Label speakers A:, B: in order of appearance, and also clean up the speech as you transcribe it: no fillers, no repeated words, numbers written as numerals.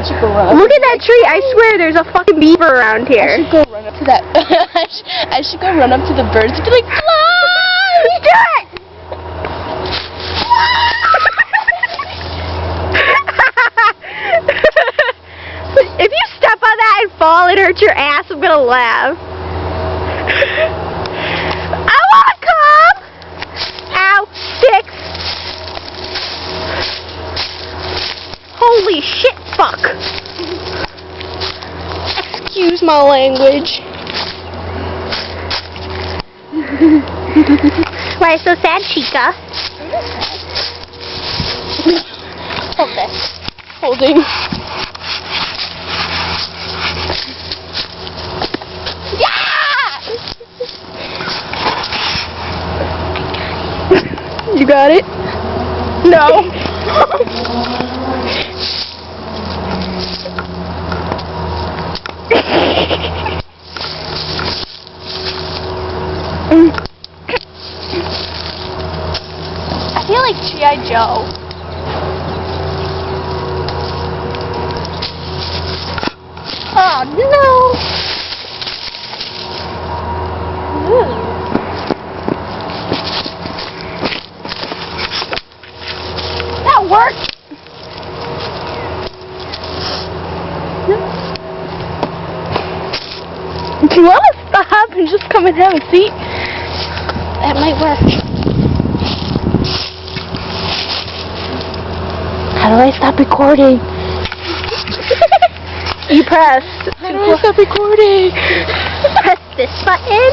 A: I should go run.
B: Look at that tree. I swear there's a fucking beaver around here.
A: I should go run up to that. I should go run up to the birds and be like, fly!
B: Do it! If you step on that and fall and hurt your ass, I'm gonna laugh. I wanna come! Ow, sticks! Holy shit, fuck!
A: Excuse my language.
B: Why so sad, Chica?
A: Hold this. Holding. Yeah!
B: You got it?
A: No. I feel like G.I. Joe.
B: Oh no!
A: That worked.
B: Do you want to stop and just come and have a seat?
A: That might work.
B: How do I stop recording? You press.
A: How do I stop recording?
B: Press this button.